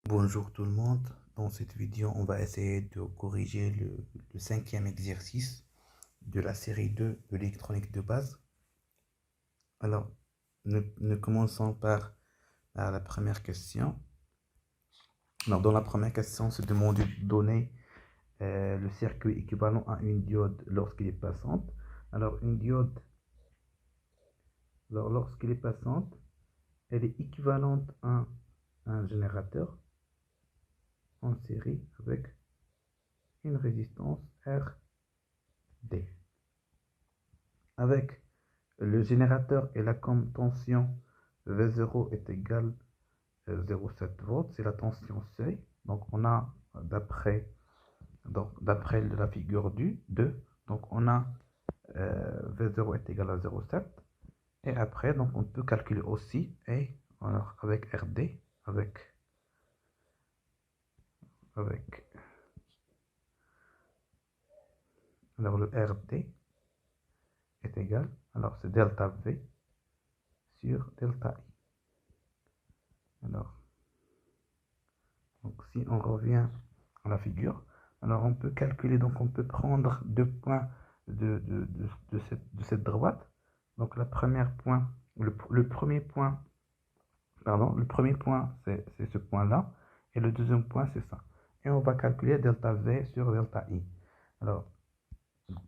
Bonjour tout le monde. Dans cette vidéo, on va essayer de corriger le cinquième exercice de la série 2 de l'électronique de base. Alors, nous commençons par la première question. Alors, dans la première question, on se demande de donner le circuit équivalent à une diode lorsqu'elle est passante. Alors, une diode, lorsqu'elle est passante, elle est équivalente à un générateur en série avec une résistance RD. Avec le générateur et la tension V0 est égale à 0,7 volts, c'est la tension seuil. Donc on a d'après la figure du 2, donc on a V0 est égal à 0,7. Et après, donc on peut calculer aussi, et alors avec RD, avec alors le RD est égal, alors c'est delta V sur delta I. Alors, donc si on revient à la figure, alors on peut calculer, donc on peut prendre deux points de cette droite. Donc le premier point, c'est ce point-là, et le deuxième point c'est ça. Et on va calculer delta V sur delta I. Alors,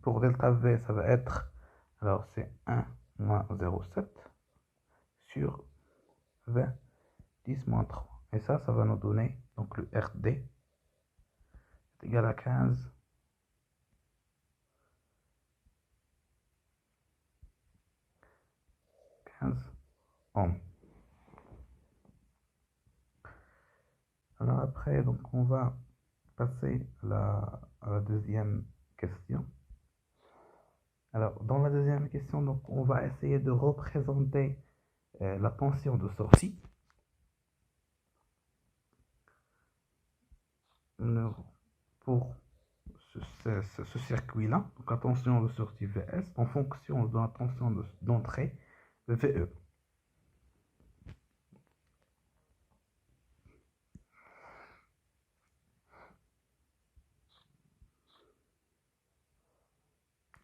pour delta V, ça va être, alors c'est 1 moins 0,7 sur 20, 10 moins 3. Et ça va nous donner, donc le RD est égal à 15 ohms. Alors après, donc on va passer à la deuxième question. Alors dans la deuxième question, donc on va essayer de représenter la tension de sortie. Pour ce circuit-là, donc la tension de sortie VS en fonction de la tension d'entrée VE.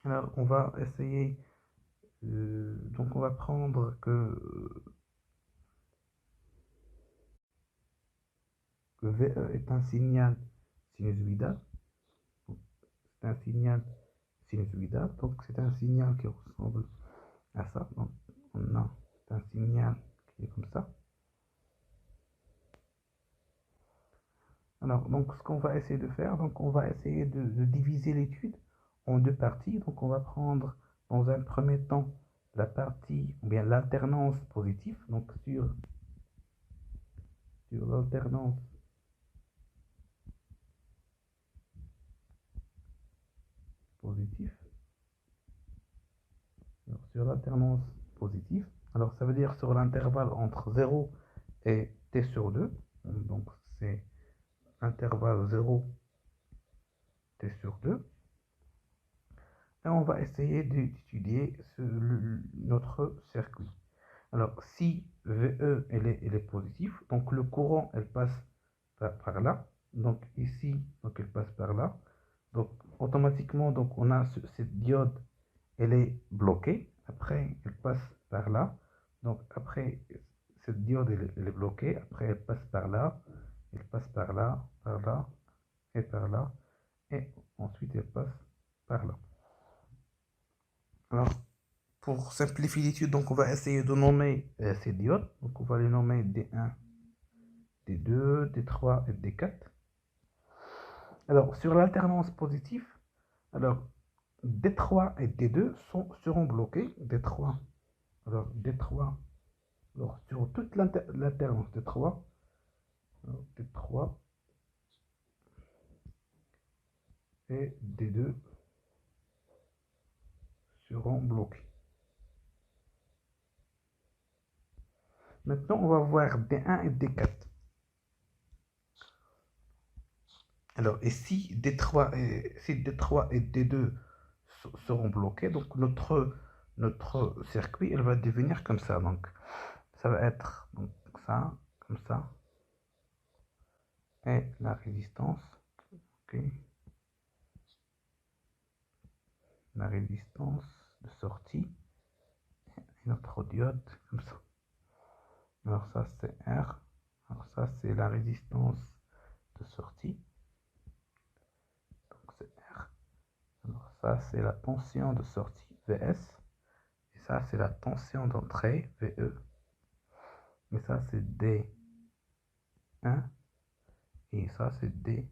Alors on va essayer, donc on va prendre que VE est un signal sinusoïdal. C'est un signal sinusoïdal, donc c'est un signal qui ressemble à ça. Donc on a un signal qui est comme ça. Alors donc ce qu'on va essayer de faire, donc on va essayer de diviser l'étude en deux parties. Donc on va prendre dans un premier temps la partie, ou bien l'alternance positive, donc sur l'alternance positive. Alors, sur l'alternance positive, alors ça veut dire sur l'intervalle entre 0 et t sur 2, donc c'est intervalle 0 t sur 2. Et on va essayer d'étudier notre circuit. Alors, si VE elle est positive, donc le courant elle passe par là. Donc ici, donc elle passe par là. Donc automatiquement, donc on a cette diode, elle est bloquée. Après, elle passe par là. Donc après, cette diode elle est bloquée. Après, elle passe par là. Elle passe par là, et par là. Et ensuite, elle passe par là. Alors, pour simplifier l'étude, donc on va essayer de nommer ces diodes. Donc on va les nommer D1, D2, D3 et D4. Alors sur l'alternance positive, alors D3 et D2 seront bloqués. D3, alors D3, alors sur toute l'alternance D3, D3 et D2 seront bloqués. Maintenant, on va voir D1 et D4. Alors, et si D3 et D2 seront bloqués, donc notre circuit, elle va devenir comme ça. Donc, ça va être donc ça, comme ça, et la résistance, ok, la résistance de sortie, et notre diode comme ça. Alors ça c'est R, alors ça c'est la résistance de sortie, donc c'est R. Alors ça c'est la tension de sortie VS, et ça c'est la tension d'entrée VE, et ça c'est D1, et ça c'est D4.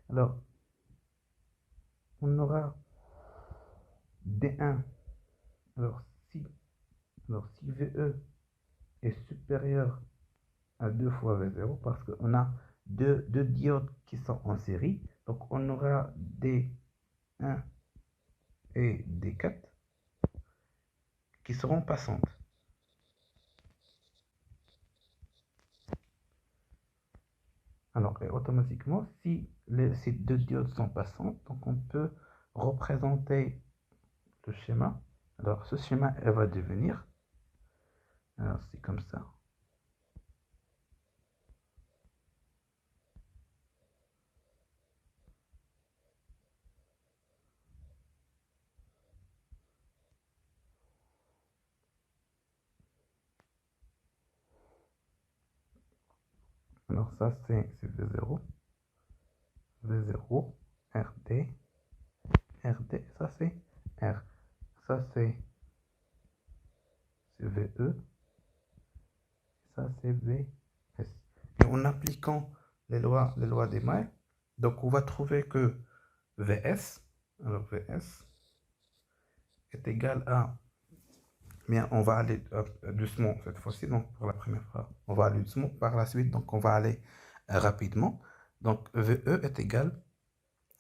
Alors on aura D1, alors si VE est supérieur à 2 fois V0, parce qu'on a deux diodes qui sont en série, donc on aura D1 et D4 qui seront passantes. Alors, et automatiquement, si ces deux diodes sont passantes, donc on peut représenter le schéma. Alors, ce schéma, elle va devenir, alors c'est comme ça. Alors, ça, c'est V0, V0, RD, RD, ça c'est R. Ça c'est VE, ça c'est VS. Et en appliquant les lois des mailles, donc on va trouver que VS, alors VS est égal à, bien on va aller doucement cette fois-ci, donc pour la première fois, on va aller doucement, par la suite, donc on va aller rapidement. Donc VE est égal,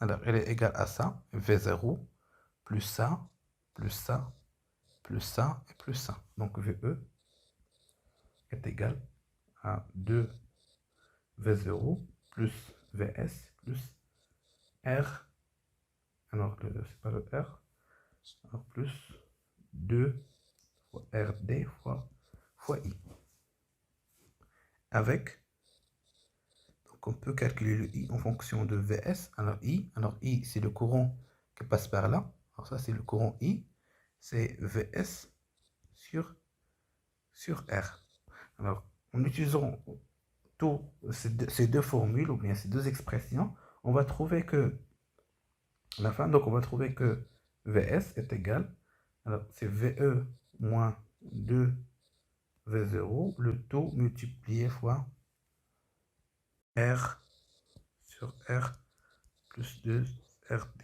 alors elle est égale à ça, V0, plus ça, plus ça, plus ça, et plus ça. Donc VE est égal à 2 V0 plus VS plus R, alors c'est pas le R, alors plus 2 fois RD fois I. Avec, donc on peut calculer le I en fonction de VS, alors I c'est le courant qui passe par là, alors ça c'est le courant I, c'est VS sur R. Alors en utilisant ces deux formules, ou bien ces deux expressions, on va trouver que, à la fin, donc on va trouver que VS est égal, alors c'est VE moins 2 V0, le tout multiplié fois R sur R plus 2 RD.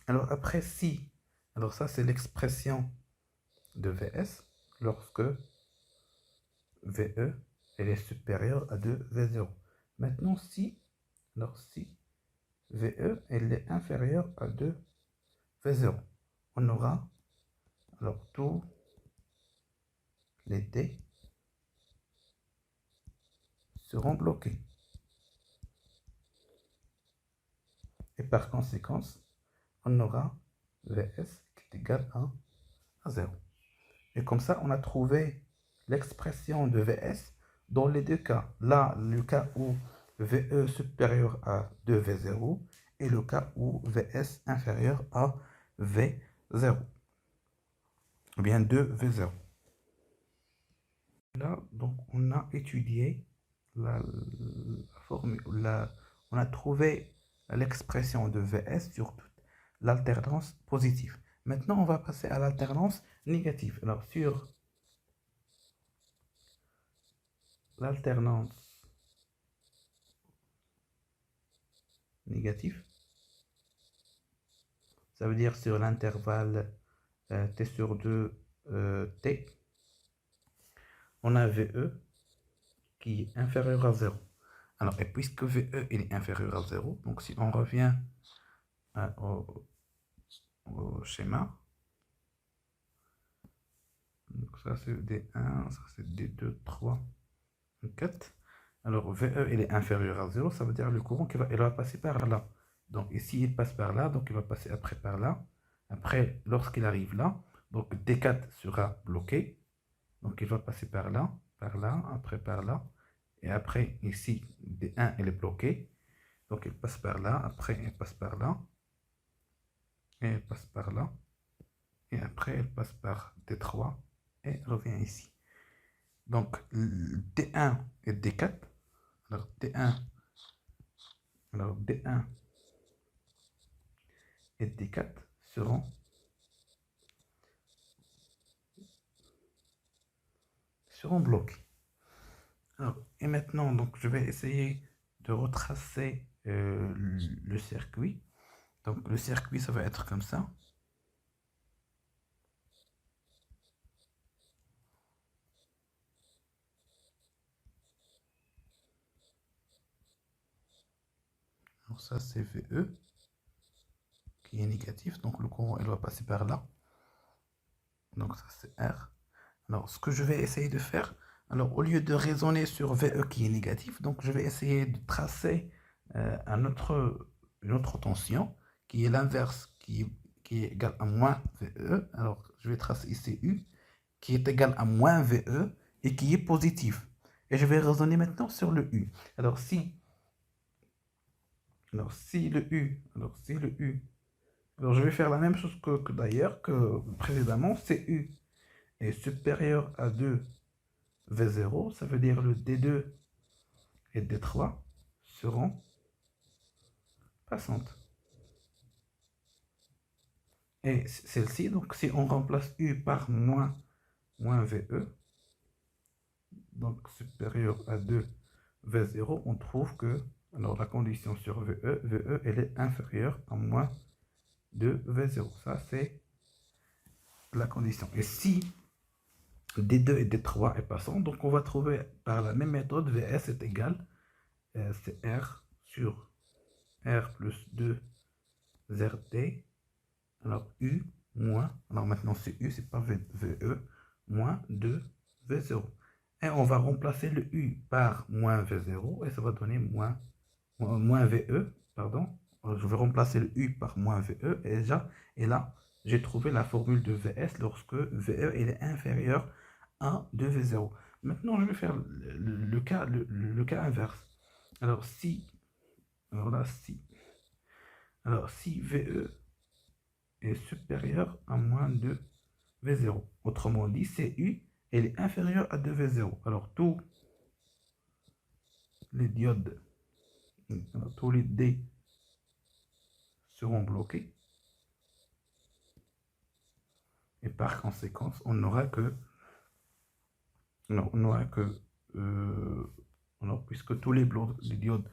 Alors après, si, alors ça c'est l'expression de VS lorsque VE elle est supérieure à 2 V0. Maintenant, si, alors si VE elle est inférieure à 2 V0, on aura alors tous les D seront bloqués. Et par conséquence, on aura VS qui est égal à 0. Et comme ça, on a trouvé l'expression de VS dans les deux cas. Là, le cas où VE supérieur à 2V0 et le cas où VS inférieur à V0. Ou bien 2V0. Là, donc, on a étudié la formule, on a trouvé l'expression de VS sur toute l'alternance positive. Maintenant, on va passer à l'alternance négative. Alors, sur l'alternance négative, ça veut dire sur l'intervalle t sur 2 t, on a VE qui est inférieur à 0. Alors, et puisque VE il est inférieur à 0, donc si on revient au schéma, donc ça c'est D1, ça c'est D2, 3, 4. Alors, VE, il est inférieur à 0, ça veut dire le courant il va passer par là. Donc, ici, il passe par là, donc il va passer après par là. Après, lorsqu'il arrive là, donc D4 sera bloqué. Donc, il va passer par là, après par là. Et après, ici, D1, il est bloqué. Donc, il passe par là, après, il passe par là. Et il passe par là. Et après, il passe par D3 et revient ici. Donc, D1 et D4. Alors, D1 et D4 seront bloqués. Alors, et maintenant, donc, je vais essayer de retracer le circuit. Donc, le circuit, ça va être comme ça. Alors, ça, c'est VE qui est négatif. Donc, le courant, il va passer par là. Donc, ça, c'est R. Alors, ce que je vais essayer de faire, alors, au lieu de raisonner sur VE qui est négatif, donc, je vais essayer de tracer une autre tension qui est l'inverse, qui est égal à moins VE. Alors, je vais tracer ici U, qui est égal à moins VE et qui est positif. Et je vais raisonner maintenant sur le U. Alors, si le U, alors je vais faire la même chose que d'ailleurs, que précédemment, c'est U est supérieur à 2 V0, ça veut dire le D2 et D3 seront passantes. Et celle-ci, donc si on remplace U par moins VE, donc supérieur à 2 V0, on trouve que, alors la condition sur VE, elle est inférieure à moins 2 V0. Ça, c'est la condition. Et si D2 et D3 est passant, donc on va trouver par la même méthode, VS est égal, c'est R sur R plus 2 ZT, alors U moins, alors maintenant c'est U, c'est pas VE, moins 2 V0. Et on va remplacer le U par moins V0 et ça va donner moins VE, pardon. Alors, je vais remplacer le U par moins VE et là, j'ai trouvé la formule de VS lorsque VE il est inférieur à 2V0. Maintenant, je vais faire le cas inverse. Alors, si VE est supérieur à moins de V0. Autrement dit, CU elle est inférieure à 2V0. Alors, tous les diodes, tous les D seront bloqués. Et par conséquent, on n'aura que puisque tous les diodes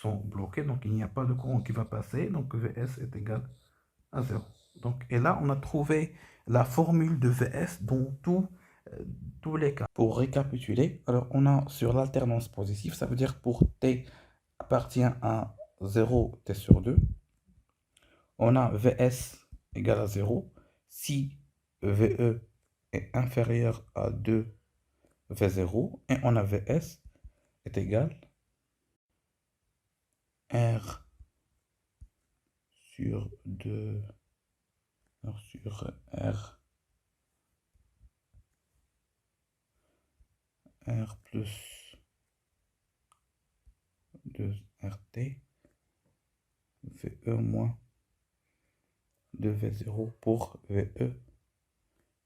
sont bloqués, donc il n'y a pas de courant qui va passer, donc Vs est égal à 0. Donc, et là, on a trouvé la formule de Vs dans tous les cas. Pour récapituler, alors on a sur l'alternance positive, ça veut dire pour t appartient à 0, t sur 2, on a Vs égale à 0 si Ve est inférieur à 2 V0 et on a Vs est égal R sur 2 sur R plus 2 RT VE moins 2 V0 pour VE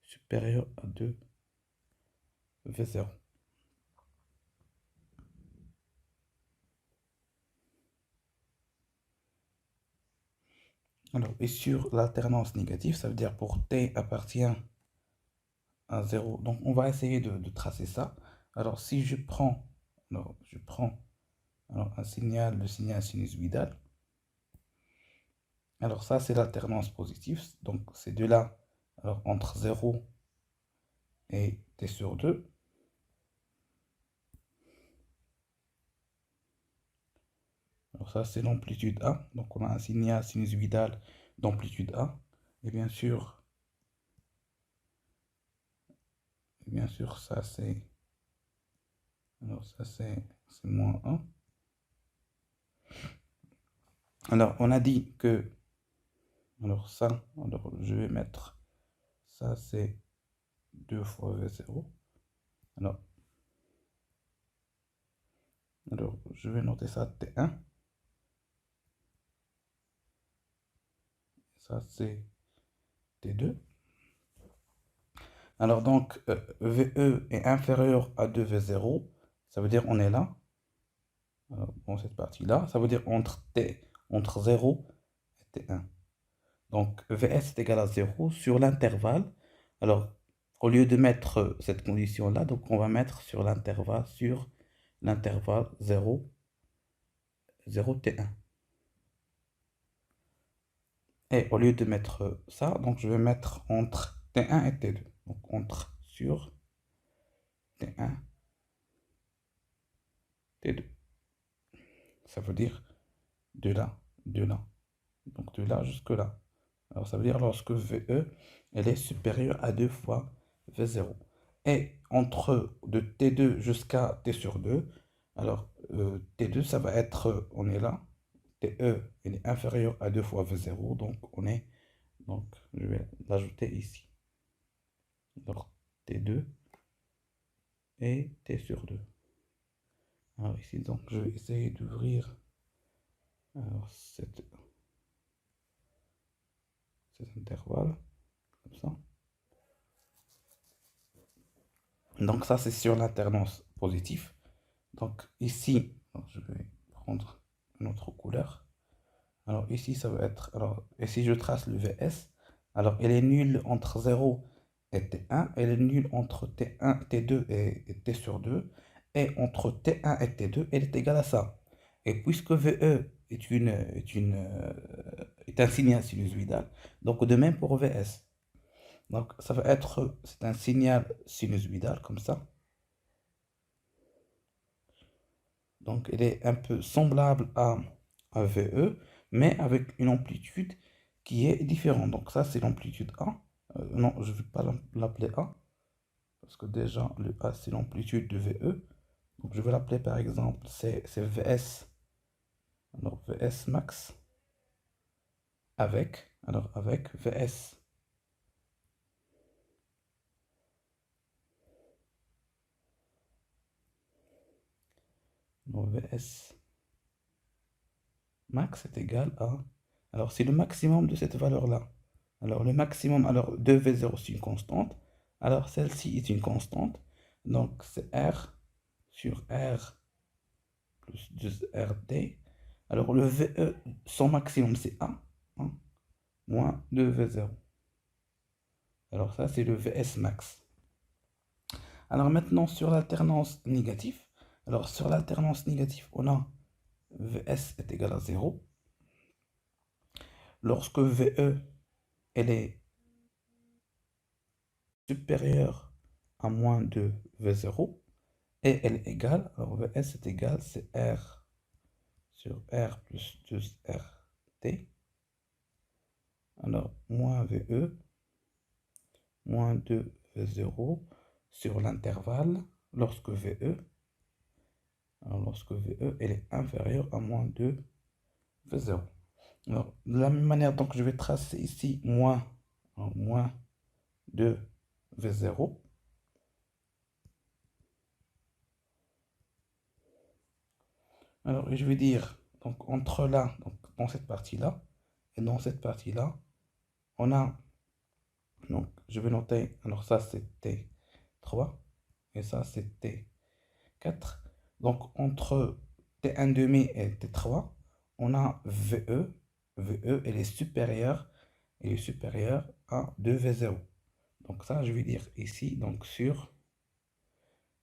supérieur à 2 V0. Alors, et sur l'alternance négative, ça veut dire pour T appartient à 0. Donc, on va essayer de tracer ça. Alors, si je prends, un signal, le signal sinusoïdal. Alors, ça, c'est l'alternance positive. Donc, c'est de là, alors, entre 0 et T sur 2. Alors ça, c'est l'amplitude A. Donc on a un signal sinusoïdal d'amplitude A. Et bien sûr, ça c'est... Alors ça c'est moins 1. Alors, on a dit que, alors ça, alors je vais mettre, ça c'est 2 fois V0. Alors, je vais noter ça T1. Ça c'est T2. Alors donc, VE est inférieur à 2V0. Ça veut dire on est là. Alors, dans cette partie-là. Ça veut dire entre 0 et T1. Donc, VS est égal à 0 sur l'intervalle. Alors, au lieu de mettre cette condition-là, donc on va mettre sur l'intervalle 0, 0 T1. Et au lieu de mettre ça, donc je vais mettre entre T1 et T2. Donc, entre sur T1, T2. Ça veut dire de là, de là. Donc, de là jusque là. Alors, ça veut dire lorsque VE, elle est supérieure à 2 fois V0. Et entre de T2 jusqu'à T sur 2, alors T2, ça va être, on est là, TE, elle est inférieure à 2 fois V0, donc je vais l'ajouter ici. Alors, T2 et T sur 2. Alors ici, donc, je vais essayer d'ouvrir cet intervalle, comme ça. Donc ça, c'est sur l'alternance positive. Donc ici, je vais prendre une autre couleur. Alors ici, ça va être... Alors, et si je trace le VS, alors elle est nulle entre 0 et T1, elle est nulle entre T1, T2 et T sur 2, et entre T1 et T2, elle est égale à ça. Et puisque VE est un signal sinusoïdal, donc de même pour VS. Donc ça va être, c'est un signal sinusoïdal comme ça. Donc elle est un peu semblable à VE, mais avec une amplitude qui est différente. Donc ça c'est l'amplitude A. Non, je ne vais pas l'appeler A, parce que déjà le A c'est l'amplitude de VE. Donc je vais l'appeler par exemple, c'est VS. Alors VS max avec VS. Donc VS max est égal à... Alors c'est le maximum de cette valeur-là. Alors le maximum, alors 2V0 c'est une constante. Alors celle-ci est une constante. Donc c'est R sur R plus 2RD. Alors le VE, son maximum c'est A, hein, moins 2V0. Alors ça c'est le VS max. Alors maintenant sur l'alternance négative. Alors sur l'alternance négative, on a VS est égal à 0. Lorsque VE, elle est supérieure à moins de V0, et elle est égale, alors VS est égal, c'est R sur R plus 2RT. Alors, moins VE, moins 2V0 sur l'intervalle lorsque VE, elle est inférieure à moins 2V0. Alors, de la même manière, donc je vais tracer ici moins 2V0. Alors, je vais dire, donc entre là, donc dans cette partie-là, et dans cette partie-là, on a, donc je vais noter, alors ça c'est T3, et ça c'est T4. Donc entre T1 demi et T3, on a VE. VE, elle est supérieure à 2V0. Donc ça, je vais dire ici, donc sur,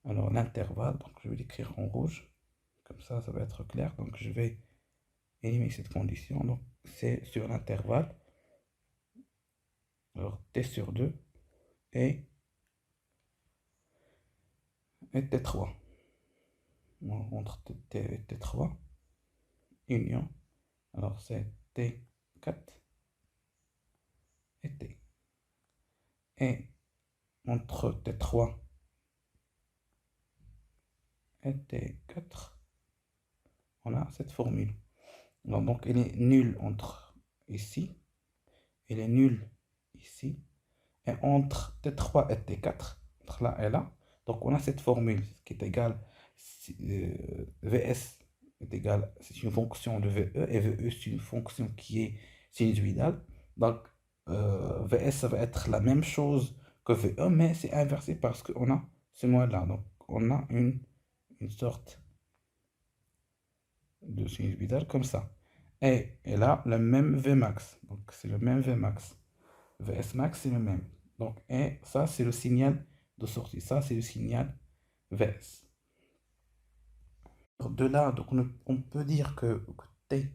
alors l'intervalle, donc je vais l'écrire en rouge. Comme ça va être clair. Donc je vais éliminer cette condition. Donc c'est sur l'intervalle. Alors T sur 2 et T3. Entre T et T3, union. Alors c'est T4 et T. Et entre T3 et T4, on a cette formule. Donc, elle est nulle entre ici, elle est nulle ici, et entre T3 et T4, entre là et là, donc on a cette formule qui est égale, Vs est égal, c'est une fonction de VE, et VE c'est une fonction qui est sinusoïdale. Donc Vs ça va être la même chose que VE, mais c'est inversé parce qu'on a ce moins-là. Donc on a une sorte de sinusoïdale comme ça. Et là, le même Vmax. Donc c'est le même Vmax. Vs max, c'est le même. Donc, et ça, c'est le signal de sortie. Ça, c'est le signal Vs. De là, donc on peut dire que T,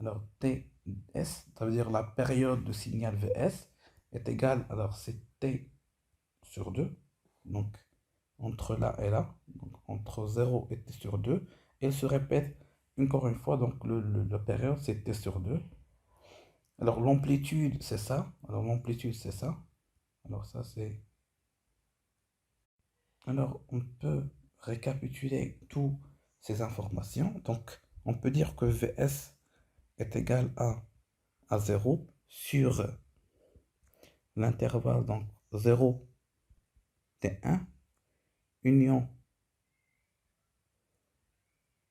alors Ts, ça veut dire la période de signal Vs, est égale, alors c'est T sur 2, donc entre là et là, donc entre 0 et T sur 2, elle se répète encore une fois, donc la période c'est T sur 2. Alors l'amplitude c'est ça, alors l'amplitude c'est ça, alors ça c'est... Alors on peut récapituler toutes ces informations, donc on peut dire que Vs est égal à 0 sur l'intervalle, donc 0 T1 union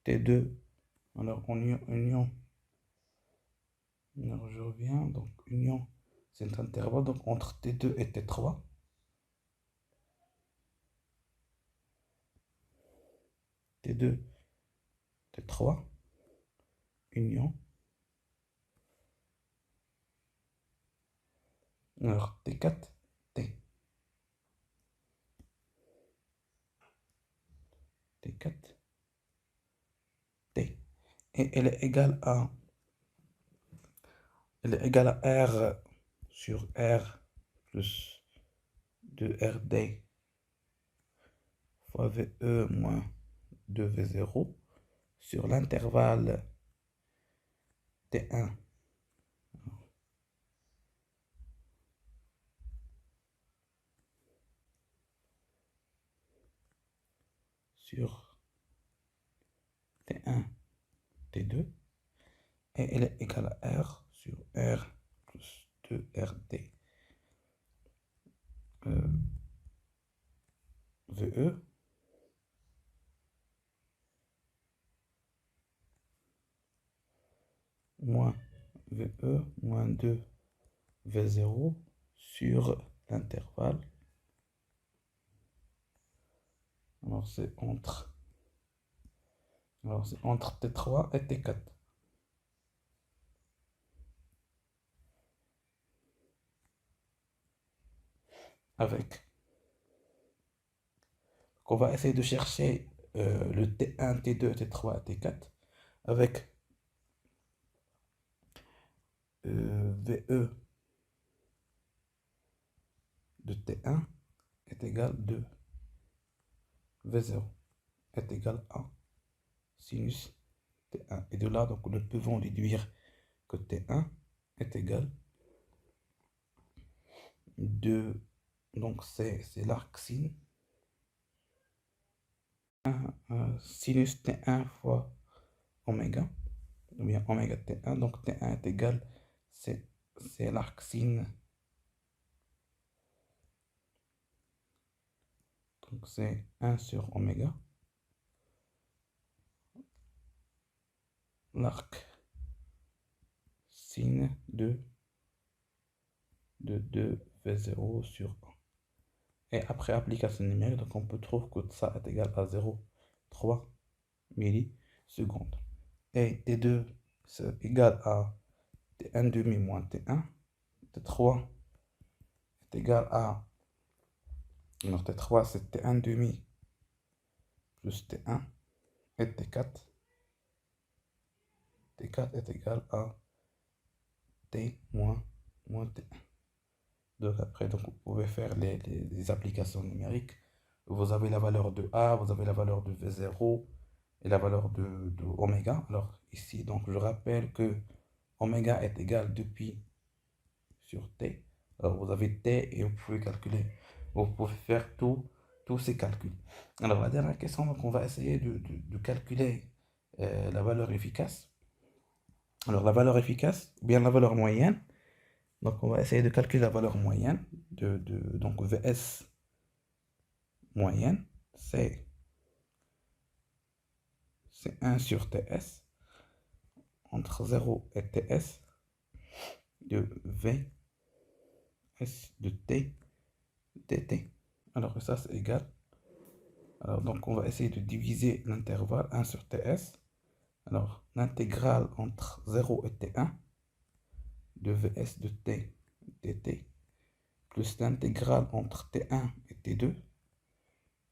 T2, alors union, alors je reviens, donc union, c'est intervalle, donc entre T2 et T3, T2, T3, union, alors T4, T, T4, T, et elle est égale à R sur R plus 2RD fois VE moins 2V0 sur l'intervalle T1 sur T1, T2, et elle est égale à R sur R plus 2RD VE moins VE moins 2 V0 sur l'intervalle. Alors c'est entre T3 et T4. Avec. On va essayer de chercher le T1, T2, T3, T4 avec VE de T1 est égal à 2. V0 est égal à sinus T1. Et de là, donc, nous pouvons déduire que T1 est égal à 2. Donc, c'est l'arc sin. Sinus T1 fois oméga. Ou bien oméga T1. Donc, T1 est égal, c'est l'arc sin. Donc, c'est 1 sur oméga. L'arc sin de 2V0 sur 1. Et après application numérique, donc on peut trouver que ça est égal à 0,3 millisecondes. Et T2 c'est égal à T1 demi moins T1. T3 est égal à... Alors T3 c'est T1 demi plus T1. Et T4 est égal à T moins T1. Donc après, donc, vous pouvez faire les applications numériques. Vous avez la valeur de A, vous avez la valeur de V0 et la valeur de oméga. Alors ici, donc je rappelle que oméga est égal depuis sur T. Alors vous avez T et vous pouvez calculer, vous pouvez faire tous ces calculs. Alors la dernière question, donc on va essayer de calculer la valeur efficace. Alors la valeur efficace, ou bien la valeur moyenne. Donc on va essayer de calculer la valeur moyenne donc VS moyenne, c'est 1 sur TS entre 0 et TS de VS de T dt. Alors ça c'est égal. Alors donc on va essayer de diviser l'intervalle 1 sur TS. Alors l'intégrale entre 0 et T1 de Vs de T dt plus l'intégrale entre T1 et T2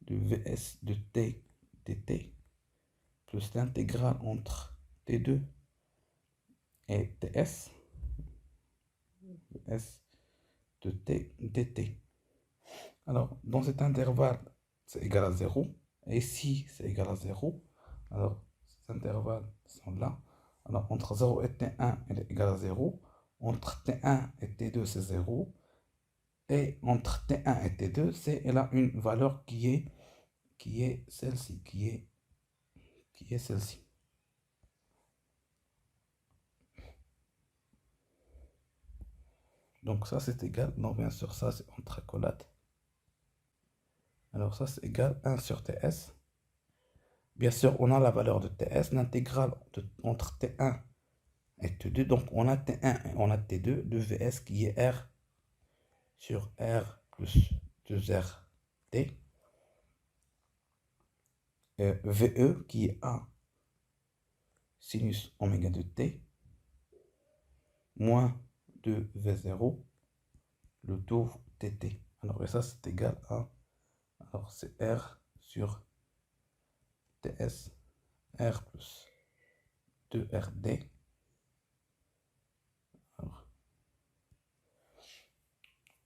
de Vs de T dt plus l'intégrale entre T2 et TS Vs de T dt. Alors dans cet intervalle c'est égal à 0 et ici c'est égal à 0. Alors ces intervalles sont là. Alors entre 0 et T1 elle est égale à 0. Entre T1 et T2 c'est 0. Et entre T1 et T2 elle a une valeur qui est celle-ci, qui est celle-ci. Donc ça c'est égal, non bien sûr ça c'est entre accolades. Alors ça c'est égal 1 sur TS. Bien sûr on a la valeur de TS, l'intégrale entre T1 et T2. Donc on a T1 et on a T2 de VS qui est R sur R plus 2RT. VE qui est A sinus oméga de T moins 2V0 le tour TT. Alors et ça c'est égal à, alors c'est R sur TS R plus 2RD.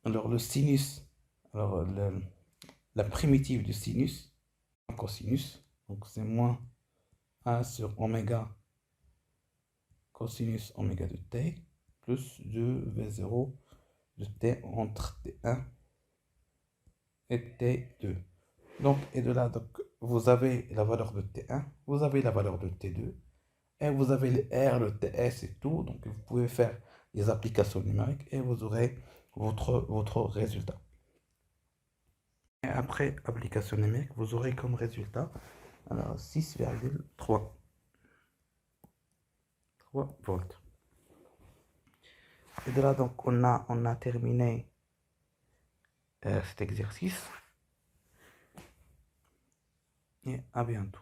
Alors le sinus, alors la primitive du sinus en cosinus, donc c'est moins A sur oméga cosinus oméga de T plus 2V0 de T entre T1 et T2. Donc, et de là, donc, vous avez la valeur de T1, vous avez la valeur de T2, et vous avez le R, le TS et tout. Donc, vous pouvez faire des applications numériques et vous aurez votre résultat. Et après application numérique, vous aurez comme résultat 6,3 volts. Et de là, donc, on a terminé cet exercice. Et à bientôt.